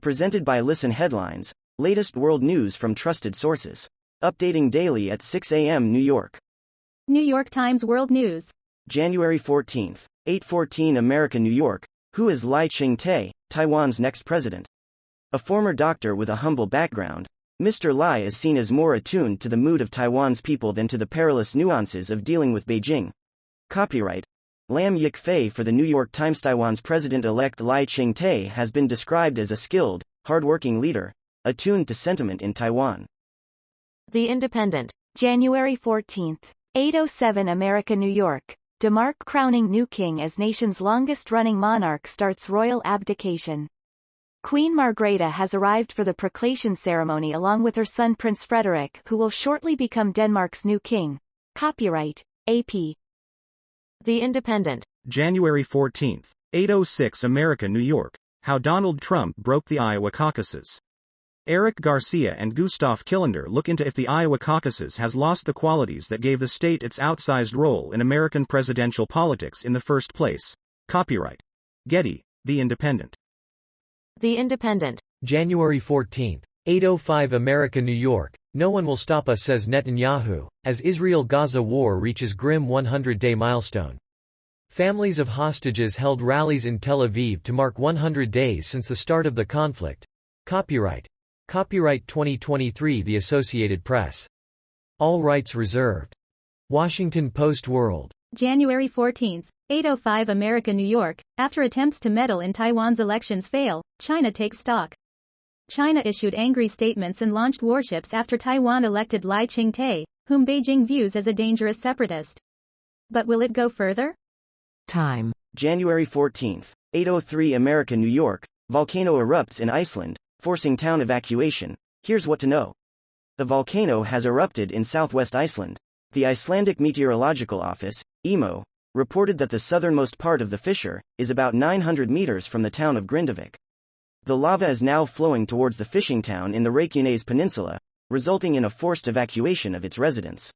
Presented by Listen Headlines, latest world news from trusted sources. Updating daily at 6 a.m. New York. New York Times World News. January 14th, 8:14 America, New York. Who is Lai Ching-te, Taiwan's next president? A former doctor with a humble background, Mr. Lai is seen as more attuned to the mood of Taiwan's people than to the perilous nuances of dealing with Beijing. Copyright Lam Yik-fei for the New York Times. Taiwan's president-elect Lai Ching-te has been described as a skilled, hard-working leader, attuned to sentiment in Taiwan. The Independent. January 14th, 8:07 America, New York. Denmark crowning new king as nation's longest-running monarch starts royal abdication. Queen Margrethe has arrived for the proclamation ceremony along with her son Prince Frederik, who will shortly become Denmark's new king. Copyright AP. The Independent. January 14th, 8:06 America, New York. How Donald Trump broke the Iowa caucuses. Eric Garcia and Gustav Killander look into if the Iowa caucuses has lost the qualities that gave the state its outsized role in American presidential politics in the first place. Copyright Getty, The Independent. The Independent. January 14th, 8:05 America, New York. No one will stop us, says Netanyahu, as Israel-Gaza war reaches grim 100-day milestone. Families of hostages held rallies in Tel Aviv to mark 100 days since the start of the conflict. Copyright 2023 The Associated Press. All rights reserved. Washington Post World. January 14th, 8:05 America, New York. After attempts to meddle in Taiwan's elections fail, China takes stock. China issued angry statements and launched warships after Taiwan elected Lai Ching-te, whom Beijing views as a dangerous separatist. But will it go further? Time. January 14th, 8:03 America, New York. Volcano erupts in Iceland, forcing town evacuation. Here's what to know. The volcano has erupted in southwest Iceland. The Icelandic Meteorological Office, IMO, reported that the southernmost part of the fissure is about 900 meters from the town of Grindavik. The lava is now flowing towards the fishing town in the Reykjanes Peninsula, resulting in a forced evacuation of its residents.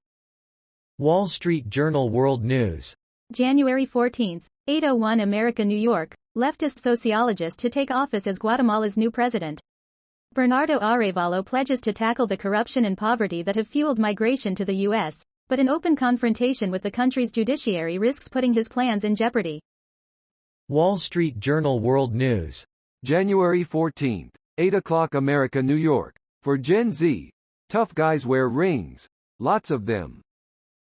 Wall Street Journal World News. January 14th, 8:01 America, New York. Leftist sociologist to take office as Guatemala's new president. Bernardo Arevalo pledges to tackle the corruption and poverty that have fueled migration to the U.S., but an open confrontation with the country's judiciary risks putting his plans in jeopardy. Wall Street Journal World News. January 14th, 8 o'clock America, New York. For Gen Z, tough guys wear rings. Lots of them.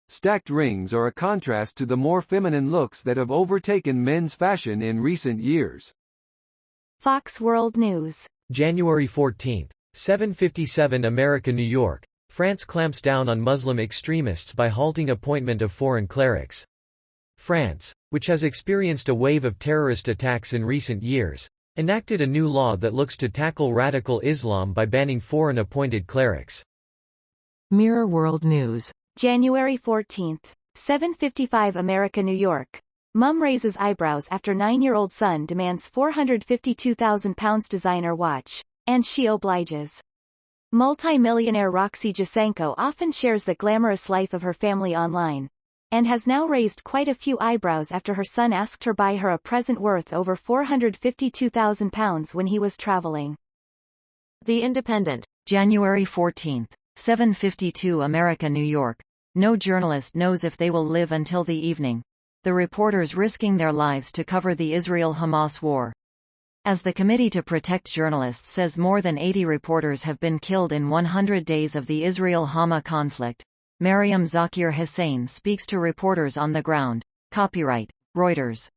Stacked rings are a contrast to the more feminine looks that have overtaken men's fashion in recent years. Fox World News. January 14th, 7:57 America, New York. France clamps down on Muslim extremists by halting appointment of foreign clerics. France, which has experienced a wave of terrorist attacks in recent years, enacted a new law that looks to tackle radical Islam by banning foreign-appointed clerics. Mirror World News. January 14th, 7:55 America, New York. Mum raises eyebrows after 9-year-old son demands £452,000 designer watch, and she obliges. Multi-millionaire Roxy Jasenko often shares the glamorous life of her family online, and has now raised quite a few eyebrows after her son asked her buy her a present worth over £452,000 when he was traveling. The Independent. January 14th, 7:52 America, New York. No journalist knows if they will live until the evening. The reporters risking their lives to cover the Israel-Hamas war. As the Committee to Protect Journalists says, more than 80 reporters have been killed in 100 days of the Israel-Hamas conflict. Mariam Zakir Hussain speaks to reporters on the ground. Copyright Reuters.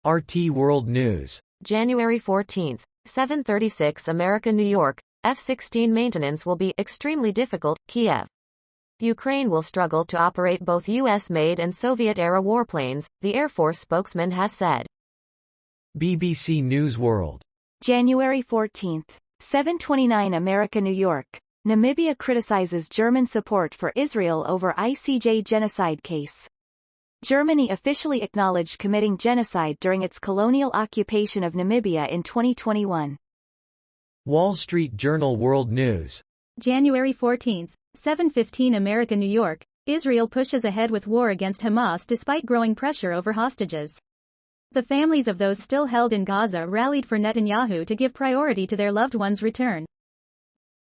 RT World News. January 14th, 7:36 America, New York. F-16 maintenance will be extremely difficult, Kiev. Ukraine will struggle to operate both U.S.-made and Soviet-era warplanes, the Air Force spokesman has said. BBC News World. January 14th, 7:29 America, New York. Namibia criticizes German support for Israel over ICJ genocide case. Germany officially acknowledged committing genocide during its colonial occupation of Namibia in 2021. Wall Street Journal World News. January 14th, 7:15 America, New York. Israel pushes ahead with war against Hamas despite growing pressure over hostages. The families of those still held in Gaza rallied for Netanyahu to give priority to their loved ones' return.